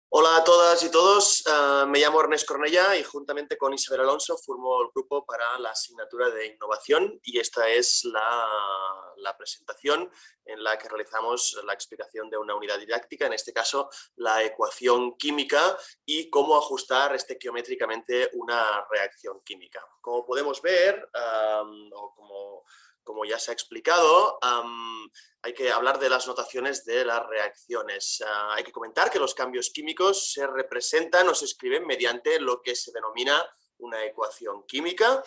Hola a todas y todos, me llamo Ernest Cornellà y juntamente con Isabel Alonso formo el grupo para la asignatura de innovación y esta es la presentación en la que realizamos la explicación de una unidad didáctica, en este caso la ecuación química y cómo ajustar estequiométricamente una reacción química. Como podemos ver, o como ya se ha explicado, hay que hablar de las notaciones de las reacciones. Hay que comentar que los cambios químicos se representan o se escriben mediante lo que se denomina una ecuación química.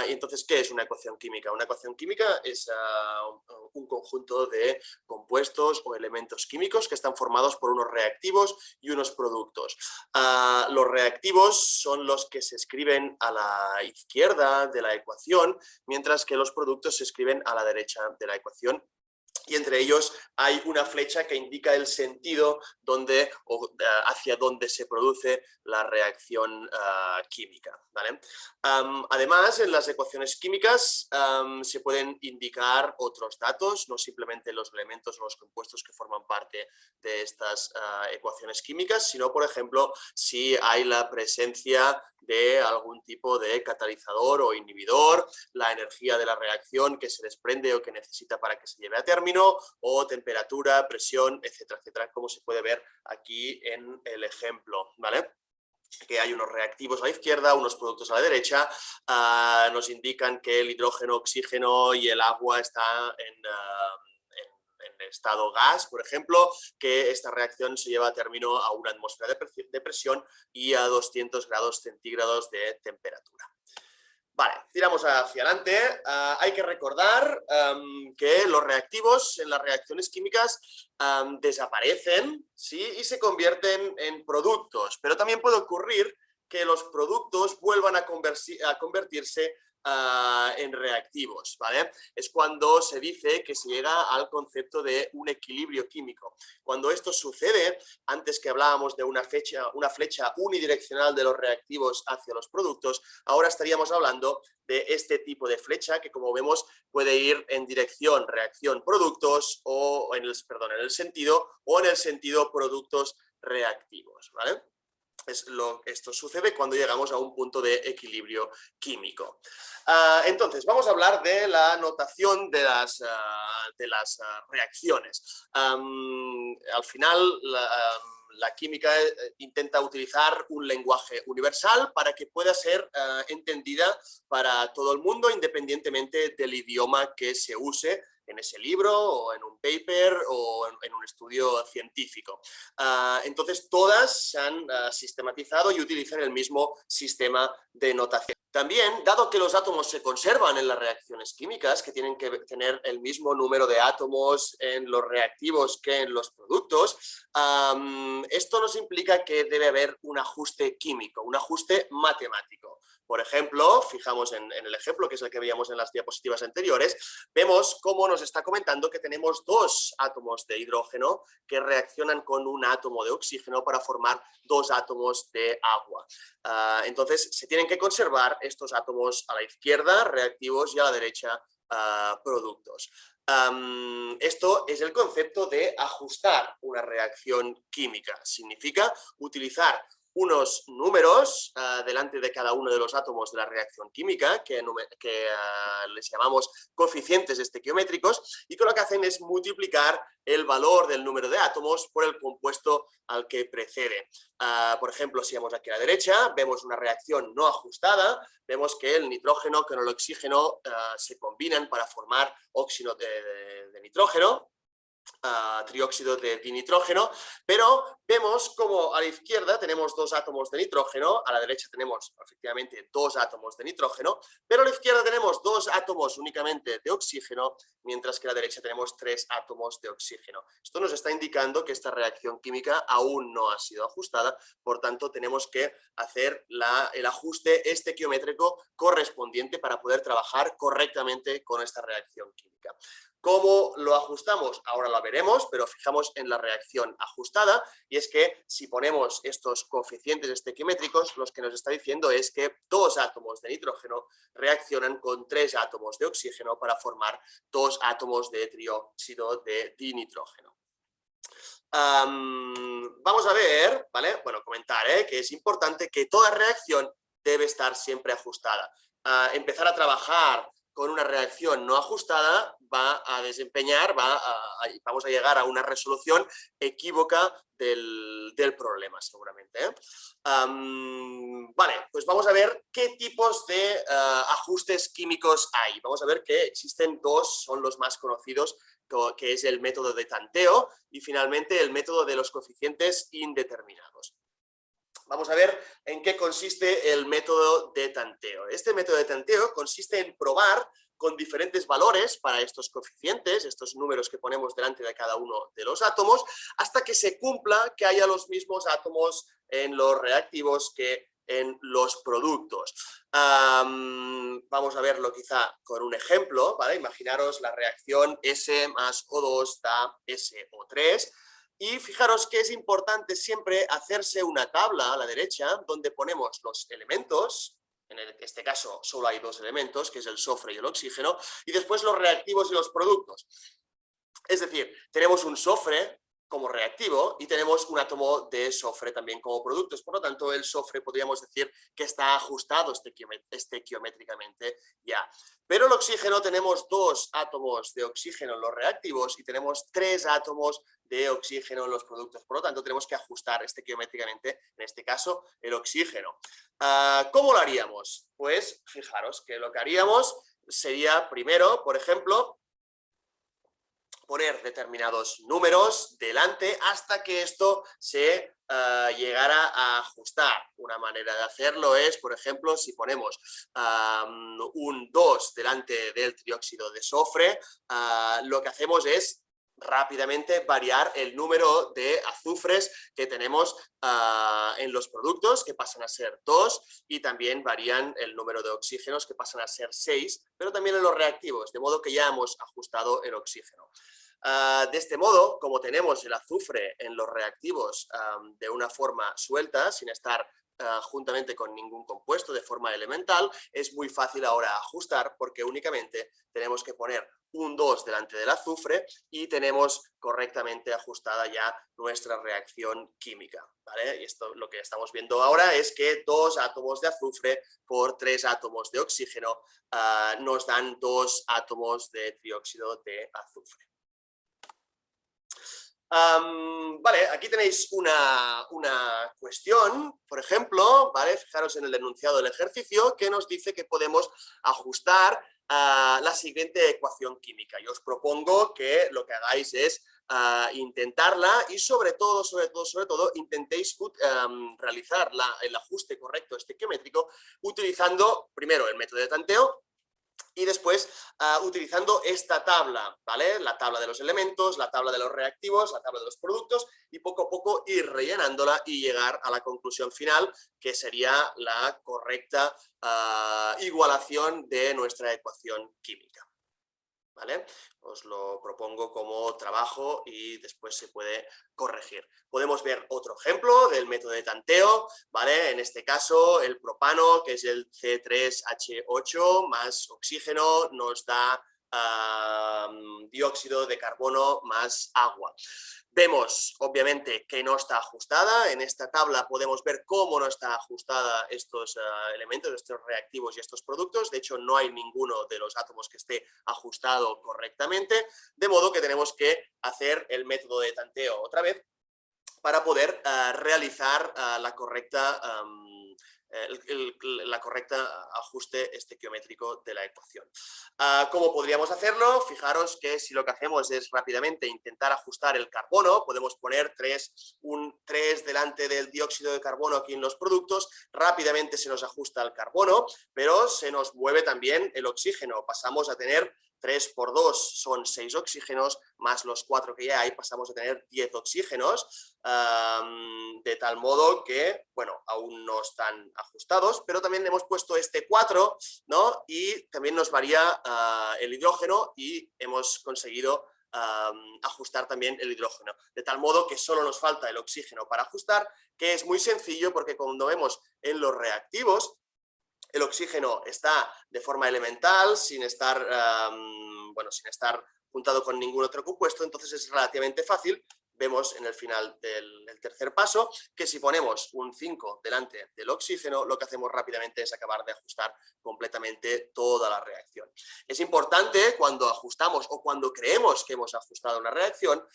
Entonces, ¿qué es una ecuación química? Una ecuación química es un conjunto de compuestos o elementos químicos que están formados por unos reactivos y unos productos. Los reactivos son los que se escriben a la izquierda de la ecuación, mientras que los productos se escriben a la derecha de la ecuación. Y entre ellos hay una flecha que indica el sentido hacia donde se produce la reacción química, ¿vale? Además, en las ecuaciones químicas se pueden indicar otros datos, no simplemente los elementos o los compuestos que forman parte de estas ecuaciones químicas, sino, por ejemplo, si hay la presencia de algún tipo de catalizador o inhibidor, la energía de la reacción que se desprende o que necesita para que se lleve a término, o temperatura, presión, etcétera, etcétera, como se puede ver aquí en el ejemplo, ¿vale? Que hay unos reactivos a la izquierda, unos productos a la derecha, nos indican que el hidrógeno, oxígeno y el agua está en estado gas, por ejemplo, que esta reacción se lleva a término a una atmósfera de presión y a 200 grados centígrados de temperatura. Vale, tiramos hacia adelante. Hay que recordar que los reactivos en las reacciones químicas desaparecen, ¿sí? Y se convierten en productos, pero también puede ocurrir que los productos vuelvan a convertirse en reactivos, ¿vale? Es cuando se dice que se llega al concepto de un equilibrio químico. Cuando esto sucede, antes que hablábamos de una flecha unidireccional de los reactivos hacia los productos, ahora estaríamos hablando de este tipo de flecha que, como vemos, puede ir en dirección reacción-productos o en el sentido productos reactivos, ¿vale? Esto sucede cuando llegamos a un punto de equilibrio químico. Entonces, vamos a hablar de la notación de las reacciones. Al final, la química intenta utilizar un lenguaje universal para que pueda ser entendida para todo el mundo, independientemente del idioma que se use en ese libro o en un paper o en un estudio científico. Entonces, todas se han sistematizado y utilizan el mismo sistema de notación. También, dado que los átomos se conservan en las reacciones químicas, que tienen que tener el mismo número de átomos en los reactivos que en los productos, esto nos implica que debe haber un ajuste químico, un ajuste matemático. Por ejemplo, fijamos en el ejemplo, que es el que veíamos en las diapositivas anteriores, vemos cómo nos está comentando que tenemos dos átomos de hidrógeno que reaccionan con un átomo de oxígeno para formar dos átomos de agua. Entonces, se tienen que conservar estos átomos a la izquierda, reactivos, y a la derecha, productos. Esto es el concepto de ajustar una reacción química. Significa utilizar unos números delante de cada uno de los átomos de la reacción química, que les llamamos coeficientes estequiométricos, y que lo que hacen es multiplicar el valor del número de átomos por el compuesto al que precede. Por ejemplo, si vamos aquí a la derecha, vemos una reacción no ajustada, vemos que el nitrógeno con el oxígeno se combinan para formar óxido de nitrógeno, trióxido de dinitrógeno, pero vemos como a la izquierda tenemos dos átomos de nitrógeno, a la derecha tenemos efectivamente dos átomos de nitrógeno, pero a la izquierda tenemos dos átomos únicamente de oxígeno, mientras que a la derecha tenemos tres átomos de oxígeno. Esto nos está indicando que esta reacción química aún no ha sido ajustada, por tanto tenemos que hacer el ajuste estequiométrico correspondiente para poder trabajar correctamente con esta reacción química. ¿Cómo lo ajustamos? Ahora lo veremos, pero fijamos en la reacción ajustada, y es que si ponemos estos coeficientes estequiométricos, lo que nos está diciendo es que dos átomos de nitrógeno reaccionan con tres átomos de oxígeno para formar dos átomos de trióxido de dinitrógeno. Vamos a ver, ¿vale? Bueno, comentar que es importante que toda reacción debe estar siempre ajustada. Empezar a trabajar con una reacción no ajustada va a desempeñar, vamos a llegar a una resolución equívoca del problema, seguramente. Vale, pues vamos a ver qué tipos de ajustes químicos hay. Vamos a ver que existen dos, son los más conocidos, que es el método de tanteo y finalmente el método de los coeficientes indeterminados. Vamos a ver en qué consiste el método de tanteo. Este método de tanteo consiste en probar con diferentes valores para estos coeficientes, estos números que ponemos delante de cada uno de los átomos, hasta que se cumpla que haya los mismos átomos en los reactivos que en los productos. Vamos a verlo quizá con un ejemplo, ¿vale? Imaginaros la reacción S más O2 da SO3. Y fijaros que es importante siempre hacerse una tabla a la derecha donde ponemos los elementos, en este caso solo hay dos elementos, que es el sofre y el oxígeno, y después los reactivos y los productos. Es decir, tenemos un sofre como reactivo y tenemos un átomo de sofre también como productos. Por lo tanto, el sofre podríamos decir que está ajustado estequiométricamente ya. Pero el oxígeno, tenemos dos átomos de oxígeno en los reactivos y tenemos tres átomos de oxígeno en los productos. Por lo tanto, tenemos que ajustar estequiométricamente, en este caso, el oxígeno. ¿Cómo lo haríamos? Pues fijaros que lo que haríamos sería primero, por ejemplo, poner determinados números delante hasta que esto se llegara a ajustar. Una manera de hacerlo es, por ejemplo, si ponemos un 2 delante del trióxido de sofre, lo que hacemos es rápidamente variar el número de azufres que tenemos en los productos, que pasan a ser 2, y también varían el número de oxígenos, que pasan a ser 6, pero también en los reactivos, de modo que ya hemos ajustado el oxígeno. De este modo, como tenemos el azufre en los reactivos de una forma suelta, sin estar juntamente con ningún compuesto de forma elemental, es muy fácil ahora ajustar porque únicamente tenemos que poner un 2 delante del azufre y tenemos correctamente ajustada ya nuestra reacción química, ¿vale? Y esto, lo que estamos viendo ahora es que 2 átomos de azufre por 3 átomos de oxígeno nos dan 2 átomos de trióxido de azufre. Vale, aquí tenéis una cuestión, por ejemplo, ¿vale? Fijaros en el enunciado del ejercicio, que nos dice que podemos ajustar la siguiente ecuación química. Yo os propongo que lo que hagáis es intentarla y sobre todo, intentéis realizar el ajuste correcto estequiométrico utilizando primero el método de tanteo y después utilizando esta tabla, ¿vale? La tabla de los elementos, la tabla de los reactivos, la tabla de los productos, y poco a poco ir rellenándola y llegar a la conclusión final, que sería la correcta igualación de nuestra ecuación química. ¿Vale? Os lo propongo como trabajo y después se puede corregir. Podemos ver otro ejemplo del método de tanteo, ¿vale? En este caso, el propano, que es el C3H8 más oxígeno, nos da dióxido de carbono más agua. Vemos, obviamente, que no está ajustada. En esta tabla podemos ver cómo no está ajustada estos elementos, estos reactivos y estos productos. De hecho, no hay ninguno de los átomos que esté ajustado correctamente, de modo que tenemos que hacer el método de tanteo otra vez para poder realizar la correcta ajuste estequiométrico de la ecuación. ¿Cómo podríamos hacerlo? Fijaros que si lo que hacemos es rápidamente intentar ajustar el carbono, podemos poner un 3 delante del dióxido de carbono aquí en los productos, rápidamente se nos ajusta el carbono, pero se nos mueve también el oxígeno. Pasamos a tener 3 por 2 son 6 oxígenos, más los 4 que ya hay, pasamos a tener 10 oxígenos, de tal modo que, bueno, aún no están ajustados, pero también hemos puesto este 4, ¿no? Y también nos varía el hidrógeno y hemos conseguido ajustar también el hidrógeno, de tal modo que solo nos falta el oxígeno para ajustar, que es muy sencillo porque cuando vemos en los reactivos, el oxígeno está de forma elemental, sin estar juntado con ningún otro compuesto, entonces es relativamente fácil. vemos en el final del tercer paso que si ponemos un 5 delante del oxígeno, lo que hacemos rápidamente es acabar de ajustar completamente toda la reacción. Es importante cuando ajustamos o cuando creemos que hemos ajustado una reacción,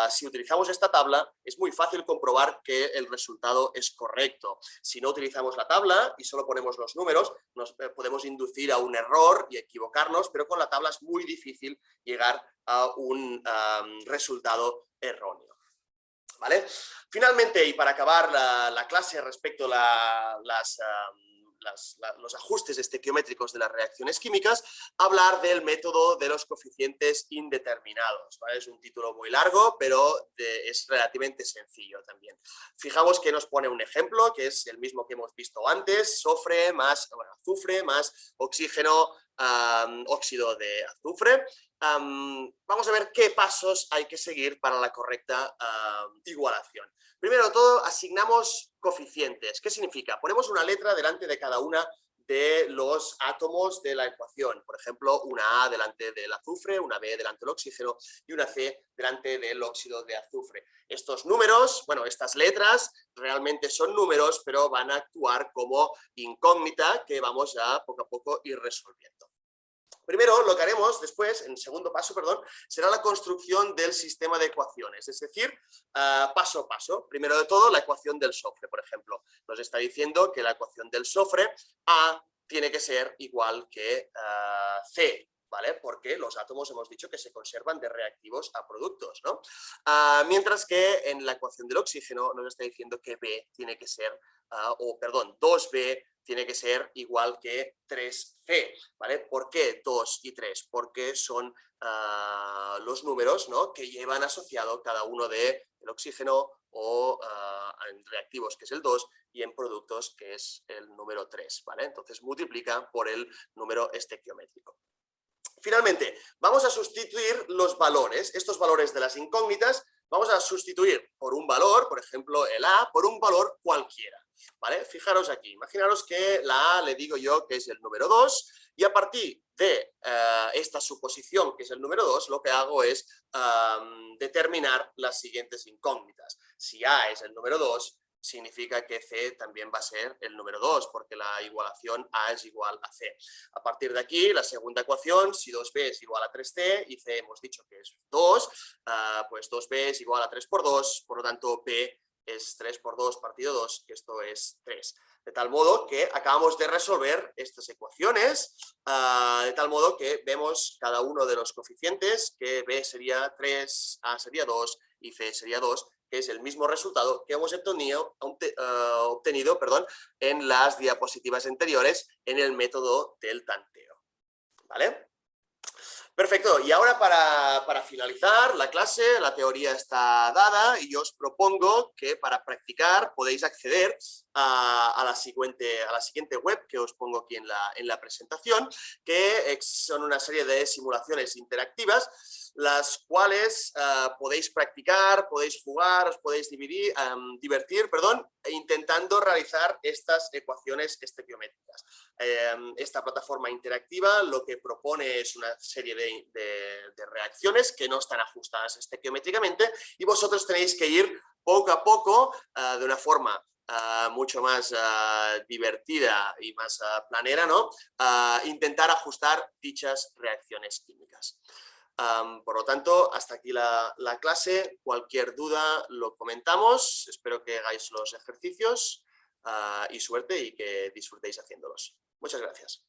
si utilizamos esta tabla, es muy fácil comprobar que el resultado es correcto. Si no utilizamos la tabla y solo ponemos los números, nos podemos inducir a un error y equivocarnos, pero con la tabla es muy difícil llegar a un resultado erróneo. ¿Vale? Finalmente, y para acabar la clase respecto a los ajustes estequiométricos de las reacciones químicas, hablar del método de los coeficientes indeterminados. ¿Vale? Es un título muy largo, pero es relativamente sencillo también. Fijaos que nos pone un ejemplo, que es el mismo que hemos visto antes: azufre más oxígeno, óxido de azufre. Vamos a ver qué pasos hay que seguir para la correcta igualación. Primero de todo, asignamos coeficientes. ¿Qué significa? Ponemos una letra delante de cada una de los átomos de la ecuación. Por ejemplo, una A delante del azufre, una B delante del oxígeno y una C delante del óxido de azufre. Estos números, bueno, estas letras realmente son números, pero van a actuar como incógnita que vamos a poco ir resolviendo. Primero, lo que haremos después, en segundo paso, será la construcción del sistema de ecuaciones, es decir, paso a paso. Primero de todo, la ecuación del sofre, por ejemplo. Nos está diciendo que la ecuación del sofre, A tiene que ser igual que C, ¿vale? Porque los átomos hemos dicho que se conservan de reactivos a productos, ¿no? Mientras que en la ecuación del oxígeno nos está diciendo que B tiene que ser, 2B tiene que ser igual que 3C, ¿vale? ¿Por qué 2 y 3? Porque son los números, ¿no?, que llevan asociado cada uno del oxígeno o en reactivos, que es el 2, y en productos, que es el número 3, ¿vale? Entonces multiplica por el número estequiométrico. Finalmente, vamos a sustituir los valores, estos valores de las incógnitas, vamos a sustituir por un valor, por ejemplo el A, por un valor cualquiera, ¿vale? Fijaros aquí, imaginaros que la A le digo yo que es el número 2 y a partir de esta suposición que es el número 2, lo que hago es determinar las siguientes incógnitas. Si A es el número 2, significa que C también va a ser el número 2, porque la igualación A es igual a C. A partir de aquí, la segunda ecuación, si 2B es igual a 3C y C hemos dicho que es 2, pues 2B es igual a 3 por 2, por lo tanto B es 3 por 2 partido 2, que esto es 3. De tal modo que acabamos de resolver estas ecuaciones, de tal modo que vemos cada uno de los coeficientes, que B sería 3, A sería 2 y C sería 2, que es el mismo resultado que hemos obtenido en las diapositivas anteriores en el método del tanteo. ¿Vale? Perfecto, y ahora para finalizar la clase, la teoría está dada y yo os propongo que para practicar podéis acceder a la siguiente web que os pongo aquí en la presentación, que son una serie de simulaciones interactivas, las cuales podéis practicar, podéis jugar, os podéis divertir, intentando realizar estas ecuaciones estequiométricas. Esta plataforma interactiva lo que propone es una serie de reacciones que no están ajustadas estequiométricamente y vosotros tenéis que ir poco a poco, de una forma mucho más divertida y más planera, ¿no? Intentar ajustar dichas reacciones químicas. Por lo tanto, hasta aquí la clase. Cualquier duda lo comentamos. Espero que hagáis los ejercicios y suerte y que disfrutéis haciéndolos. Muchas gracias.